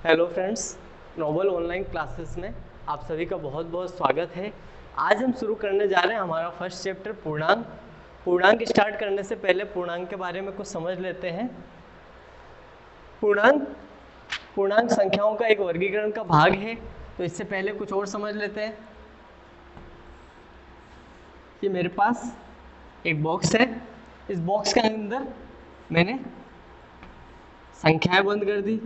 Hello friends, Noble online classes में आप सभी का बहुत बहुत स्वागत है। आज हम शुरू करने जा रहे हैं हमारा फर्स्ट चैप्टर पूर्णांक। पूर्णांक स्टार्ट करने से पहले पूर्णांक के बारे में कुछ समझ लेते हैं। पूर्णांक संख्याओं का एक वर्गीकरण का भाग है, तो इससे पहले कुछ और समझ लेते हैं। ये मेरे पास एक बॉक्स है, इस बॉक्स के अंदर मैंने संख्याएं बंद कर दी।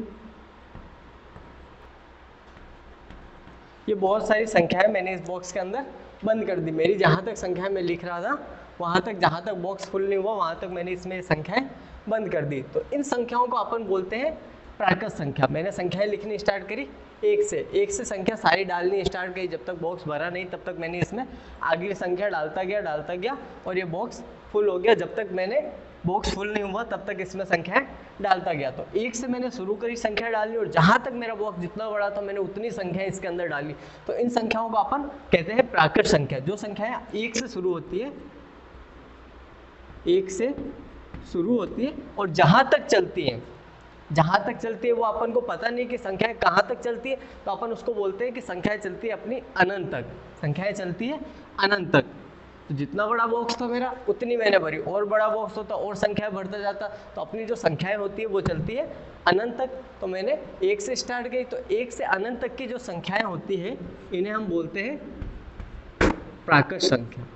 ये बहुत सारी संख्याएं मैंने इस बॉक्स के अंदर बंद कर दी। मेरी जहाँ तक संख्याएं मैं लिख रहा था वहाँ तक, जहाँ तक बॉक्स फुल नहीं हुआ वहाँ तक मैंने इसमें संख्याएं बंद कर दी। तो इन संख्याओं को अपन बोलते हैं प्राकृत संख्या। मैंने संख्याएं लिखनी स्टार्ट करी एक से संख्या सारी डालनी स्टार्ट करी। जब तक बॉक्स भरा नहीं तब तक मैंने इसमें अगली संख्या डालता गया और ये बॉक्स फुल हो गया। जब तक मैंने बॉक्स फुल नहीं हुआ तब तक इसमें संख्याएं डालता गया। तो एक से मैंने शुरू करी संख्या डालनी और जहां तक मेरा बॉक्स जितना बड़ा था मैंने उतनी संख्याएं इसके अंदर डाली। तो इन संख्याओं को अपन कहते हैं प्राकृत संख्या। जो संख्याएं एक से शुरू होती है, एक से शुरू होती है और जहां तक चलती है वो अपन को पता नहीं कि संख्याएं कहाँ तक चलती है, तो अपन उसको बोलते हैं कि संख्याएं चलती है अपनी अनंत तक। संख्याएं चलती है अनंत तक। तो जितना बड़ा बॉक्स था मेरा उतनी मैंने भरी, और बड़ा बॉक्स होता और संख्याएं बढ़ता जाता। तो अपनी जो संख्याएं होती है वो चलती है अनंत तक। तो मैंने एक से स्टार्ट की, तो एक से अनंत तक की जो संख्याएं होती है इन्हें हम बोलते हैं प्राकृत संख्या।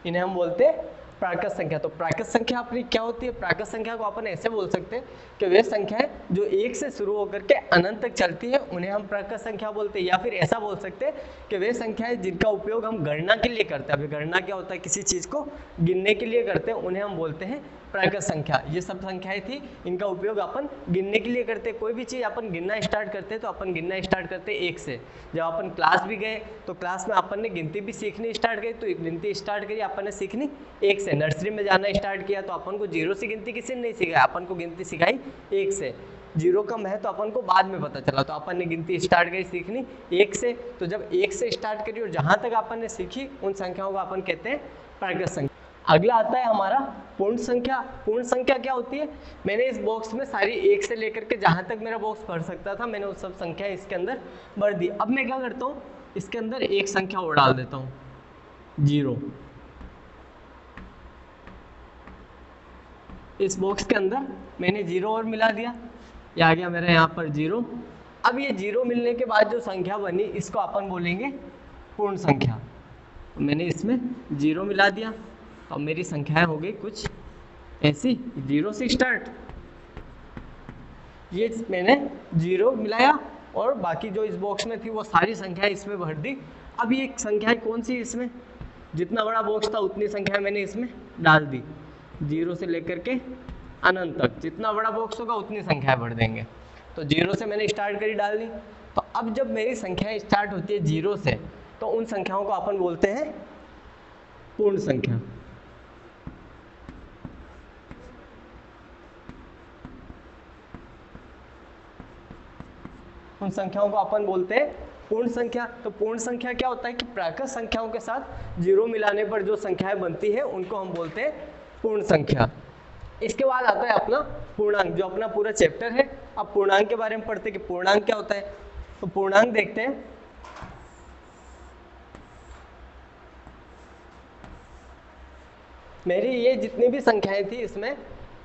इन्हें हम बोलते हैं प्राकृत संख्या। तो प्राकृत संख्या अपनी क्या होती है? प्राकृत संख्या को अपन ऐसे बोल सकते हैं कि वे संख्याएं जो एक से शुरू होकर के अनंत तक चलती है उन्हें हम प्राकृत संख्या बोलते हैं। या फिर ऐसा बोल सकते हैं कि वे संख्याएं जिनका उपयोग हम गणना के लिए करते हैं। अभी गणना क्या होता है? किसी चीज को गिनने के लिए करते हैं, उन्हें हम बोलते हैं प्राकृत संख्या। ये सब संख्याएं थी, इनका उपयोग अपन गिनने के लिए करते हैं। कोई भी चीज़ अपन गिनना स्टार्ट करते हैं तो अपन गिनना स्टार्ट करते हैं एक से। जब अपन क्लास भी गए तो क्लास में अपन ने गिनती भी सीखनी स्टार्ट करी, तो गिनती स्टार्ट करी अपन ने सीखनी एक से। नर्सरी में जाना स्टार्ट किया तो अपन को जीरो से गिनती किसी ने नहीं सिखाई, अपन को गिनती सिखाई एक से। जीरो का महत्व तो अपन को बाद में पता चला, तो अपन ने गिनती स्टार्ट करी सीखनी एक से। तो जब एक से स्टार्ट करी और जहाँ तक अपन ने सीखी उन संख्याओं को अपन कहते हैं प्राकृत संख्या। अगला आता है हमारा पूर्ण संख्या। पूर्ण संख्या क्या होती है? मैंने इस बॉक्स में सारी एक से लेकर के जहाँ तक मेरा बॉक्स भर सकता था मैंने उस सब संख्या इसके अंदर भर दी। अब मैं क्या करता हूँ, इसके अंदर एक संख्या और डाल देता हूँ, 0। इस बॉक्स के अंदर मैंने 0 और मिला दिया, ये आ गया मेरा यहाँ पर 0। अब ये 0 मिलने के बाद जो संख्या बनी इसको अपन बोलेंगे पूर्ण संख्या। तो मैंने इसमें 0 मिला दिया, अब मेरी संख्याएं हो गई कुछ ऐसी, 0 से स्टार्ट। ये मैंने 0 मिलाया और बाकी जो इस बॉक्स में थी वो सारी संख्याएं इसमें भर दी। अब ये संख्याएं कौन सी? इसमें जितना बड़ा बॉक्स था उतनी संख्याएं मैंने इसमें डाल दी। 0 से लेकर के अनंत तक जितना बड़ा बॉक्स होगा उतनी संख्याएं भर देंगे। तो 0 से मैंने स्टार्ट करी डालनी। तो अब जब मेरी संख्याएं स्टार्ट होती है 0 से, तो उन संख्याओं को अपन बोलते हैं पूर्ण संख्या। उन संख्याओं को अपन बोलते हैं पूर्ण संख्या। तो पूर्ण संख्या क्या होता है कि प्राकृत संख्याओं के साथ 0 मिलाने पर जो संख्याएं बनती है उनको हम बोलते हैं पूर्ण संख्या। इसके बाद आता है अपना पूर्णांक, जो अपना पूरा चैप्टर है। अब पूर्णांक के बारे में पढ़ते कि पूर्णांक क्या होता है। तो पूर्णांक देखते हैं। मेरी ये जितनी भी संख्याएं थी इसमें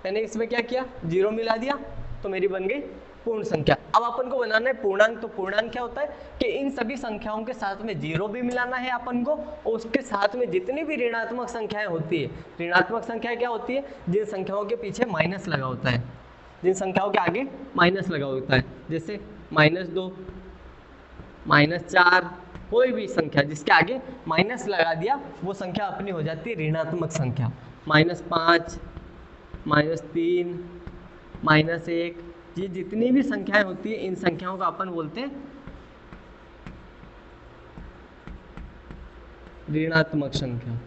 मैंने इसमें क्या किया, 0 मिला दिया, तो मेरी बन गई पूर्ण संख्या। अब अपन को बनाना है पूर्णांक। तो पूर्णांक क्या होता है कि इन सभी संख्याओं के साथ में 0 भी मिलाना है अपन को, और उसके साथ में जितनी भी ऋणात्मक संख्याएं होती है। ऋणात्मक संख्या क्या होती है? जिन संख्याओं के पीछे माइनस लगा होता है, जिन संख्याओं के आगे माइनस लगा होता है, जैसे -2, -4, कोई भी संख्या जिसके आगे माइनस लगा दिया वो संख्या अपनी हो जाती है ऋणात्मक संख्या। -5, -3, -1, ये जितनी भी संख्याएं होती है इन संख्याओं को अपन बोलते हैं ऋणात्मक संख्या।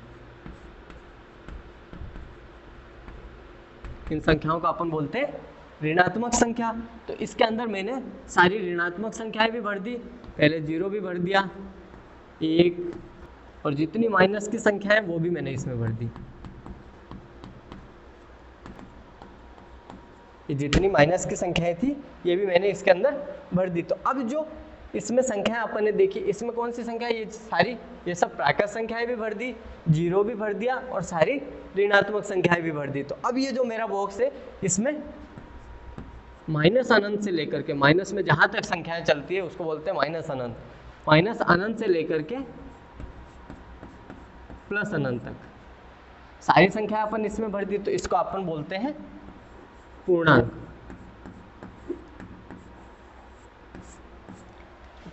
इन संख्याओं को अपन बोलते हैं ऋणात्मक संख्या। तो इसके अंदर मैंने सारी ऋणात्मक संख्याएं भी भर दी, पहले 0 भी भर दिया, 1, और जितनी माइनस की संख्या है वो भी मैंने इसमें भर दी। ये जितनी माइनस की संख्याएं थी ये भी मैंने इसके अंदर भर दी। तो अब जो इसमें संख्याएं अपन ने देखी, इसमें कौन सी संख्या, ये सारी, ये सब प्राकृत संख्याएं भी भर दी, जीरो भी भर दिया और सारी ऋणात्मक संख्याएं भी भर दी। तो अब ये जो मेरा बॉक्स है इसमें माइनस अनंत से लेकर के, माइनस में जहां तक संख्याएं चलती है उसको बोलते हैं माइनस अनंत, माइनस अनंत से लेकर के प्लस अनंत तक सारी संख्या अपन इसमें भर दी। तो इसको अपन बोलते हैं पूर्णांक।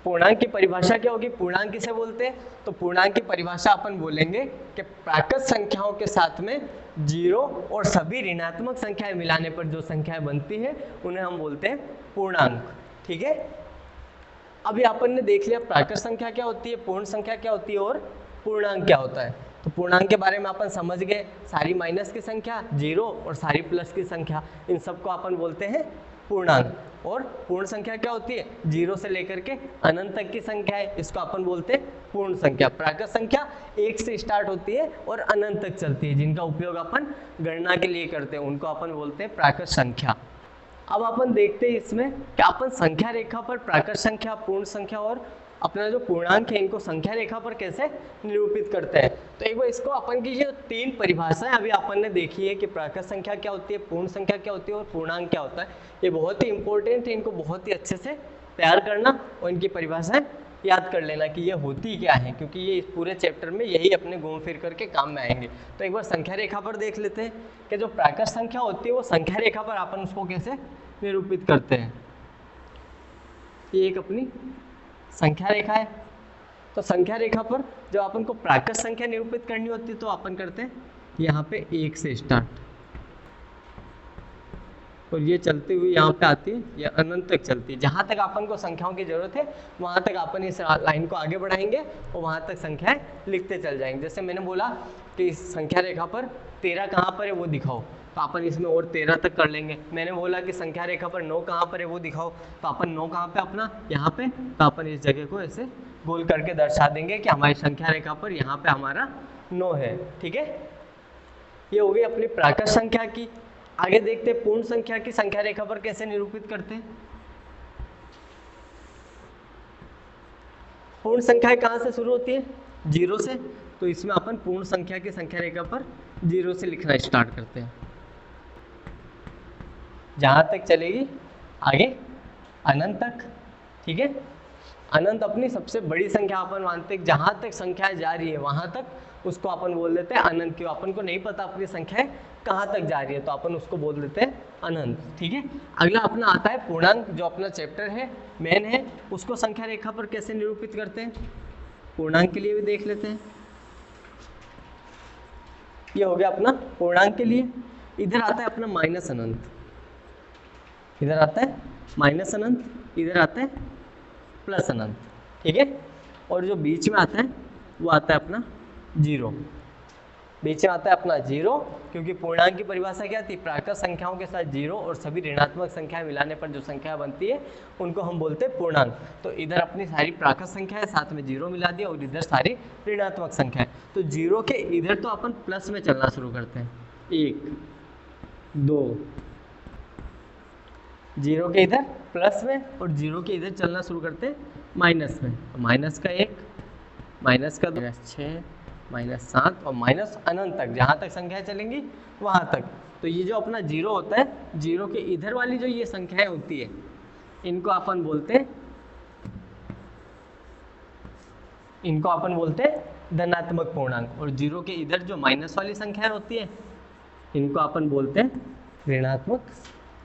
पूर्णांक की परिभाषा क्या होगी, पूर्णांक किसे बोलते हैं, तो पूर्णांक की परिभाषा अपन बोलेंगे कि प्राकृत संख्याओं के साथ में जीरो और सभी ऋणात्मक संख्याएं मिलाने पर जो संख्याएं बनती है उन्हें हम बोलते हैं पूर्णांक। ठीक है, अभी अपन ने देख लिया प्राकृत संख्या क्या होती है, पूर्ण संख्या क्या होती है और पूर्णांक क्या होता है। तो पूर्णांक के बारे में अपन समझ गए, सारी माइनस की संख्या, जीरो और सारी प्लस की संख्या, इन सबको अपन बोलते हैं पूर्णांक। और पूर्ण संख्या क्या होती है, जीरो से लेकर के अनंत तक की संख्या है, इसको अपन बोलते हैं पूर्ण संख्या। प्राकृत संख्या एक से स्टार्ट होती है और अनंत तक चलती है, जिनका उपयोग अपन गणना के लिए करते हैं, उनको अपन बोलते हैं प्राकृत संख्या। अब अपन देखते हैं इसमें कि अपन संख्या रेखा पर प्राकृत संख्या, पूर्ण संख्या और अपना जो पूर्णांक है इनको संख्या रेखा पर कैसे निरूपित करते हैं। तो एक बार इसको अपन की जो तीन परिभाषाएं अभी अपन ने देखी है कि प्राकृत संख्या क्या होती है, पूर्ण संख्या क्या होती है और पूर्णांक क्या होता है, ये बहुत ही इंपॉर्टेंट है, इनको बहुत ही अच्छे से तैयार करना और इनकी परिभाषाएं याद कर लेना कि ये होती क्या है, क्योंकि ये इस पूरे चैप्टर में यही अपने घूम फिर करके काम में आएंगे। तो एक बार संख्या रेखा पर देख लेते हैं कि जो प्राकृत संख्या होती है वो संख्या रेखा पर अपन उसको कैसे निरूपित करते हैं। ये एक अपनी संख्या रेखा है। तो संख्या रेखा पर जब अपन को प्राकृत संख्या निरूपित करनी होती है तो अपन करते हैं यहाँ पे एक से स्टार्ट और ये चलती हुई यहाँ पे आती है, ये अनंत तक चलती है। जहाँ तक अपन को संख्याओं की जरूरत है वहाँ तक अपन इस लाइन को आगे बढ़ाएंगे और वहाँ तक संख्याएं लिखते चल जाएंगे। जैसे मैंने बोला कि इस संख्या रेखा पर 13 कहाँ पर है वो दिखाओ, तो अपन इसमें और 13 तक कर लेंगे। मैंने बोला कि संख्या रेखा पर 9 कहाँ पर है वो दिखाओ, तो अपन 9 कहाँ पे अपना यहाँ पे, तो अपन इस जगह को ऐसे गोल करके दर्शा देंगे कि हमारी संख्या रेखा पर यहाँ पे हमारा 9 है। ठीक है, ये हो गई अपनी प्राकृत संख्या की। आगे देखते हैं पूर्ण संख्या की संख्या रेखा पर कैसे निरूपित करते हैं। पूर्ण संख्याएं कहाँ से शुरू होती है, जीरो से। तो इसमें अपन पूर्ण संख्या की संख्या रेखा पर जीरो से लिखना स्टार्ट करते हैं, जहां तक चलेगी आगे अनंत तक। ठीक है, अनंत अपनी सबसे बड़ी संख्या अपन मानते हैं, जहां तक संख्याएं जा रही है वहां तक उसको अपन बोल देते हैं अनंत। क्यों, अपन को नहीं पता अपनी संख्याएं कहाँ तक जा रही है, तो अपन उसको बोल देते हैं अनंत। ठीक है, अगला अपना आता है पूर्णांक, जो अपना चैप्टर है मेन है, उसको संख्या रेखा पर कैसे निरूपित करते हैं। पूर्णांक के लिए भी देख लेते हैं। ये हो गया अपना पूर्णांक के लिए। इधर आता है अपना माइनस अनंत, इधर आता है माइनस अनंत, इधर आता है प्लस अनंत। ठीक है, और जो बीच में आता है वो आता है अपना जीरो। बीच में आता है अपना जीरो, क्योंकि पूर्णांक की परिभाषा क्या थी, प्राकृत संख्याओं के साथ जीरो और सभी ऋणात्मक संख्याएं मिलाने पर जो संख्या बनती है उनको हम बोलते हैं पूर्णांक। तो इधर अपनी सारी प्राकृत संख्याएं साथ में जीरो मिला दिया और इधर सारी ऋणात्मक संख्याएं। तो जीरो के इधर तो अपन प्लस में चलना शुरू करते हैं, 1 2, जीरो के इधर प्लस में और जीरो के इधर चलना शुरू करते हैं माइनस में। माइनस का 1, माइनस का 2, -6, -7 और माइनस अनंत तक, जहाँ तक संख्याएं चलेंगी वहाँ तक। तो ये जो अपना जीरो होता है, जीरो के इधर वाली जो ये संख्याएं होती है इनको अपन बोलते हैं धनात्मक पूर्णांक। और जीरो के इधर जो माइनस वाली संख्याएं होती है इनको अपन बोलते हैं ऋणात्मक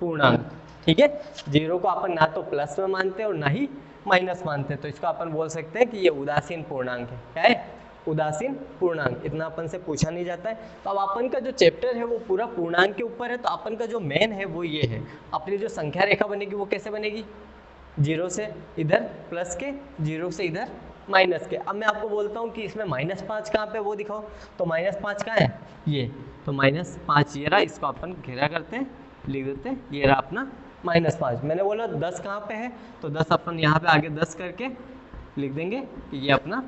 पूर्णांक। ठीक है, जीरो को अपन ना तो प्लस में मानते हैं और ना ही माइनस मानते हैं, तो इसको अपन बोल सकते हैं कि ये उदासीन पूर्णांक है। क्या है, उदासीन पूर्णांक। इतना अपन से पूछा नहीं जाता है। तो अब अपन का जो चैप्टर है वो पूरा पूर्णांक के ऊपर है। तो अपन का जो मेन है वो ये है, अपनी जो संख्या रेखा बनेगी वो कैसे बनेगी, जीरो से इधर प्लस के, जीरो से इधर माइनस के। अब मैं आपको बोलता हूँ कि इसमें -5 कहाँ पे वो दिखाओ, तो -5 कहाँ है, ये। तो -5 ये रहा, इसको अपन घेरा करते हैं, लिख देते हैं, ये रहा अपना -5। मैंने बोला 10 कहाँ पे है, तो 10 अपन यहाँ पे आगे 10 करके लिख देंगे कि ये अपना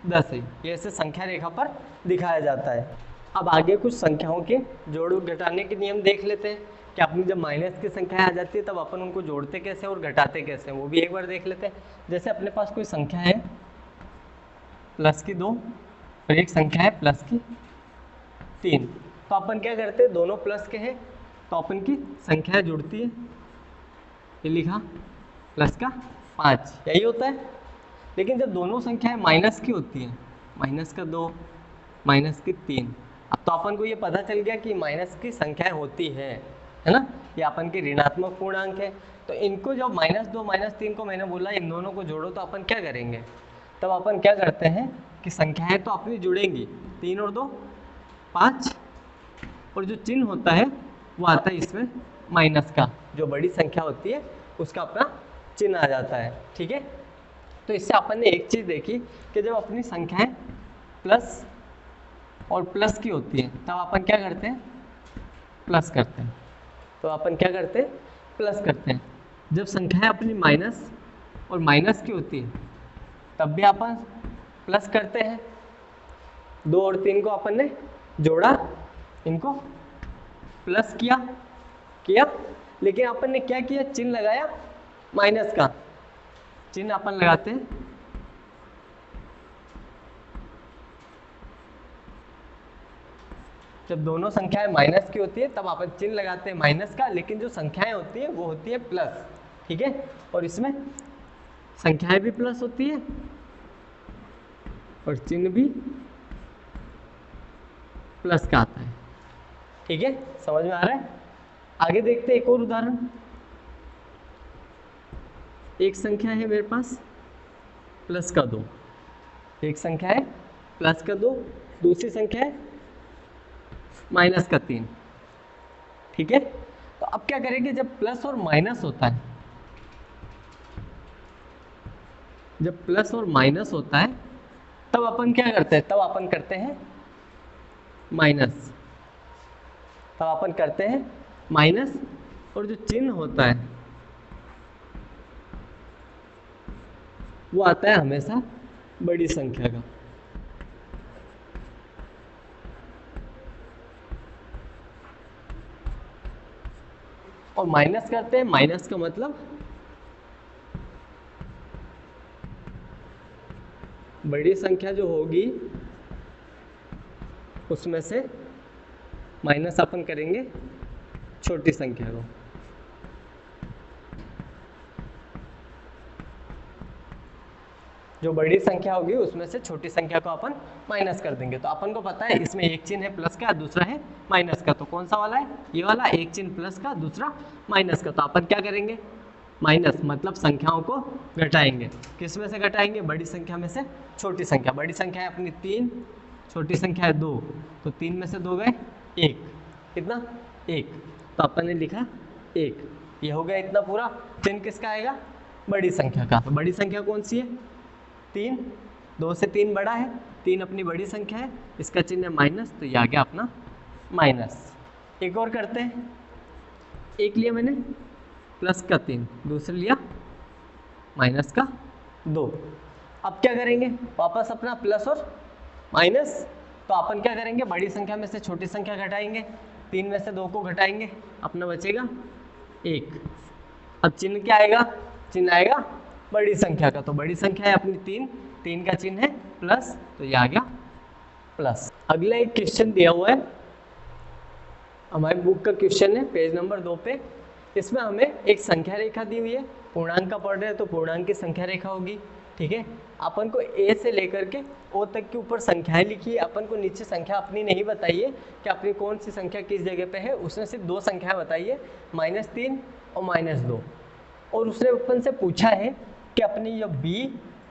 10 है। ये ऐसे संख्या रेखा पर दिखाया जाता है। अब आगे कुछ संख्याओं के जोड़ घटाने के नियम देख लेते हैं कि अपनी जब माइनस की संख्या आ जाती है तब अपन उनको जोड़ते कैसे और घटाते कैसे, वो भी एक बार देख लेते हैं। जैसे अपने पास कोई संख्या है प्लस की 2 और एक संख्या है प्लस की 3, तो अपन क्या करते हैं, दोनों प्लस के हैं तो अपन की संख्या जुड़ती है, ये लिखा प्लस का 5, यही होता है। लेकिन जब दोनों संख्याएं माइनस की होती है, माइनस का 2 माइनस की 3, अब तो अपन को ये पता चल गया कि माइनस की संख्याएं होती है ना, ये अपन की ऋणात्मक पूर्णांक है। तो इनको जब -2 -3 को मैंने बोला इन दोनों को जोड़ो, तो अपन क्या करेंगे, तब अपन क्या करते हैं कि संख्याएं तो अपनी जुड़ेंगी, 3 और 2 5, और जो चिन्ह होता है वो आता है इसमें माइनस का, जो बड़ी संख्या होती है उसका अपना चिन्ह आ जाता है, ठीक है। तो इससे अपन ने एक चीज़ देखी कि जब अपनी संख्याएं प्लस और प्लस की होती है तब अपन क्या करते हैं, प्लस करते हैं। तो अपन क्या करते हैं, प्लस करते हैं। जब संख्याएं अपनी माइनस और माइनस की होती है तब भी अपन प्लस करते हैं। 2 और 3 को अपन ने जोड़ा, इनको प्लस किया, लेकिन अपन ने क्या किया, चिन्ह लगाया माइनस का, चिन्ह अपन लगाते हैं जब दोनों संख्याएं माइनस की होती है तब अपन चिन्ह लगाते हैं माइनस का, लेकिन जो संख्याएं होती है वो होती है प्लस, ठीक है। और इसमें संख्याएं भी प्लस होती है और चिन्ह भी प्लस का आता है, ठीक है, समझ में आ रहा है। आगे देखते हैं एक और उदाहरण। एक संख्या है मेरे पास प्लस का 2, एक संख्या है प्लस का 2, दूसरी संख्या है माइनस का 3, ठीक है। तो अब क्या करेंगे, जब प्लस और माइनस होता है, जब प्लस और माइनस होता है तब अपन क्या करते हैं, तब अपन करते हैं माइनस, तब अपन करते हैं माइनस, और जो चिन्ह होता है वो आता है हमेशा बड़ी संख्या का। और माइनस करते हैं, माइनस का मतलब बड़ी संख्या जो होगी उसमें से माइनस अपन करेंगे छोटी संख्या को। जो बड़ी संख्या होगी उसमें से छोटी संख्या को अपन माइनस कर देंगे। तो अपन को पता है इसमें एक चिन्ह है प्लस का, दूसरा है माइनस का, तो कौन सा वाला है, ये वाला, एक चिन्ह प्लस का दूसरा माइनस का। तो अपन क्या करेंगे, माइनस मतलब संख्याओं को घटाएंगे। किस में से घटाएंगे, बड़ी संख्या में से छोटी संख्या। बड़ी संख्या है अपनी 3, छोटी संख्या है 2, तो 3 में से 2 गए 1, कितना 1, तो अपन ने लिखा 1, ये हो गया इतना पूरा। चिन्ह किसका आएगा, बड़ी संख्या का। तो बड़ी संख्या कौन सी है, 3, 2 से 3 बड़ा है, 3 अपनी बड़ी संख्या है, इसका चिन्ह है माइनस, तो ये आ गया अपना माइनस। एक और करते हैं, एक लिया मैंने प्लस का 3, दूसरा लिया माइनस का 2। अब क्या करेंगे, वापस अपना प्लस और माइनस, तो अपन क्या करेंगे, बड़ी संख्या में से छोटी संख्या घटाएंगे, 3 में से 2 को घटाएंगे, अपना बचेगा 1। अब चिन्ह क्या आएगा, चिन्ह आएगा बड़ी संख्या का। तो बड़ी संख्या है अपनी 3, 3 का चिन्ह है प्लस, तो ये आ गया प्लस। अगला एक क्वेश्चन दिया हुआ है, हमारी बुक का क्वेश्चन है पेज नंबर 2 पे। इसमें हमें एक संख्या रेखा दी हुई है, पूर्णांक का पढ़ रहे हैं तो पूर्णांक की संख्या रेखा होगी, ठीक है। अपन को ए से लेकर के ओ तक के ऊपर संख्याएं लिखी है, अपन को नीचे संख्या अपनी नहीं बताई है कि अपनी कौन सी संख्या किस जगह पे है। उसने सिर्फ 2 संख्याएं बताई है, -3 और -2, और उसने अपन से पूछा है कि अपनी ये बी,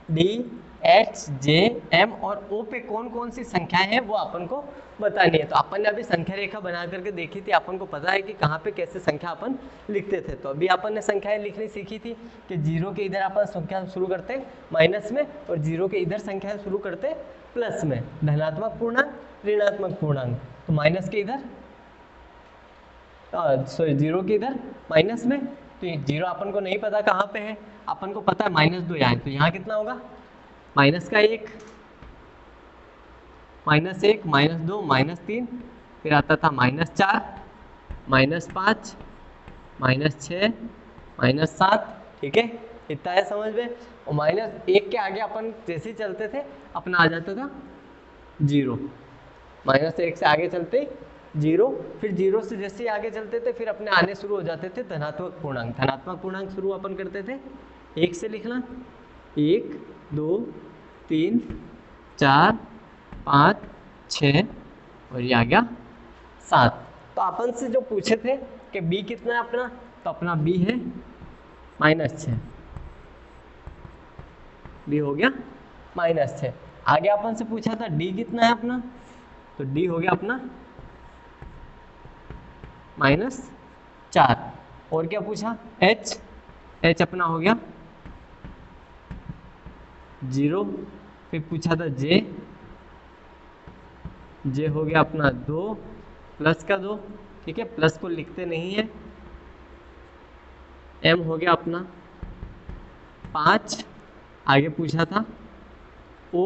डी, एच, जे, एम और ओ पे कौन कौन सी संख्याएं हैं वो अपन को बतानी है। तो अपन ने अभी संख्या रेखा बना करके देखी थी, अपन को पता है कि कहाँ पे कैसे संख्या अपन लिखते थे। तो अभी अपन ने संख्याएं लिखनी सीखी थी कि 0 के इधर अपन संख्या शुरू करते हैं माइनस में, और 0 के इधर संख्या शुरू करते हैं प्लस में, धनात्मक पूर्णांक ऋणात्मक पूर्णांक। तो माइनस के इधर सॉरी 0 के इधर माइनस में, तो ये 0 अपन को नहीं पता कहाँ पे है, अपन को पता है -2 यहाँ है, तो यहाँ कितना होगा, -1, -1, -2, -3, फिर आता था -4, -5, -6 -7, ठीक है, इतना है समझ में। और -1 के आगे अपन जैसे ही चलते थे अपना आ जाता था 0, -1 से आगे चलते 0, फिर 0 से जैसे ही आगे चलते थे फिर अपने आने शुरू हो जाते थे धनात्मक पूर्णांक। धनात्मक पूर्णांक शुरू अपन करते थे 1 से लिखना, 1 2 3 4 5 6 और ये आ गया 7। तो अपन से जो पूछे थे कि b कितना है अपना, तो अपना b है -6, b हो गया -6। आगे अपन से पूछा था d कितना है अपना, तो d हो गया अपना -4। और क्या पूछा, h अपना हो गया 0। फिर पूछा था j हो गया अपना 2 प्लस का 2, ठीक है, प्लस को लिखते नहीं है। m हो गया अपना 5। आगे पूछा था o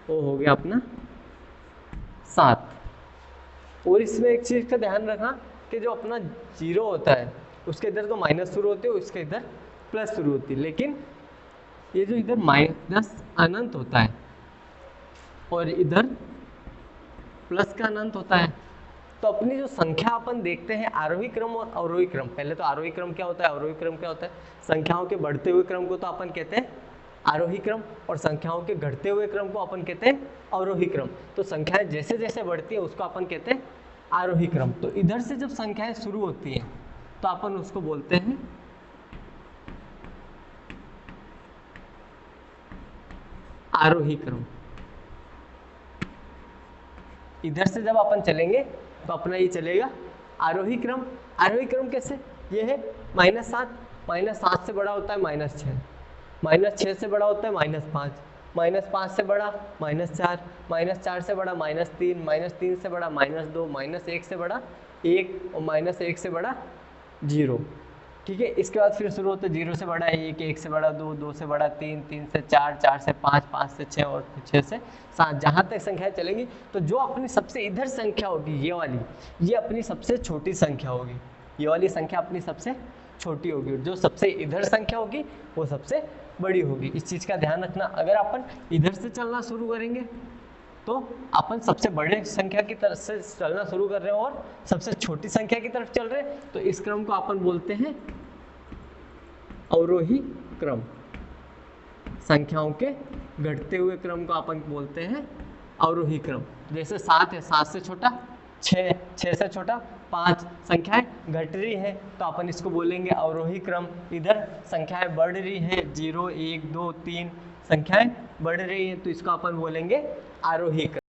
हो गया अपना 7। और इसमें एक चीज़ का ध्यान रखना कि जो अपना 0 होता है उसके इधर तो माइनस शुरू होती है, उसके इधर प्लस शुरू होती है, लेकिन ये जो इधर माइनस अनंत होता है और इधर प्लस का अनंत होता है, तो अपनी जो संख्या अपन देखते हैं आरोही क्रम और अवरोही क्रम। पहले तो आरोही क्रम क्या होता है, अवरोही क्रम क्या होता है। संख्याओं के बढ़ते हुए क्रम को तो अपन कहते हैं आरोही क्रम और संख्याओं के घटते हुए क्रम को अपन कहते हैं अवरोही क्रम। तो संख्याएं जैसे जैसे बढ़ती है उसको अपन कहते हैं आरोही क्रम। तो इधर से जब संख्याएं शुरू होती हैं तो अपन उसको बोलते हैं आरोही क्रम। इधर से जब अपन चलेंगे तो अपना ये चलेगा आरोही क्रम। आरोही क्रम कैसे, ये है -7, -7 से बड़ा होता है -6, -6 से बड़ा होता है -5, -5 से बड़ा -4, -4 से बड़ा -3, -3 से बड़ा -2, -1 से बड़ा 1 और -1 से बड़ा 0, ठीक है। इसके बाद फिर शुरू होता है 0 से बड़ा 1, 1 से बड़ा 2, 2 से बड़ा 3, 3 से 4, 4 से 5, 5 से 6 और 6 से 7, जहाँ तक संख्याएं चलेंगी। तो जो अपनी सबसे इधर संख्या होगी ये वाली, ये अपनी सबसे छोटी संख्या होगी। ये वाली संख्या अपनी सबसे छोटी होगी और जो सबसे इधर संख्या होगी वो सबसे बड़ी होगी। इस चीज़ का ध्यान रखना। अगर अपन इधर से चलना शुरू करेंगे तो अपन सबसे बड़े संख्या की तरफ से चलना शुरू कर रहे हैं और सबसे छोटी संख्या की तरफ चल रहे हैं, तो इस क्रम को अपन बोलते हैं अवरोही क्रम। संख्याओं के घटते हुए क्रम को अपन बोलते हैं अवरोही क्रम। जैसे 7 है, 7 से छोटा 6, 6 से छोटा 5, संख्याएं घट रही है तो अपन इसको बोलेंगे अवरोही क्रम। इधर संख्याएं बढ़ रही है 0, 1, 2, 3, संख्याएं बढ़ रही है तो इसको अपन बोलेंगे आरोही क्रम।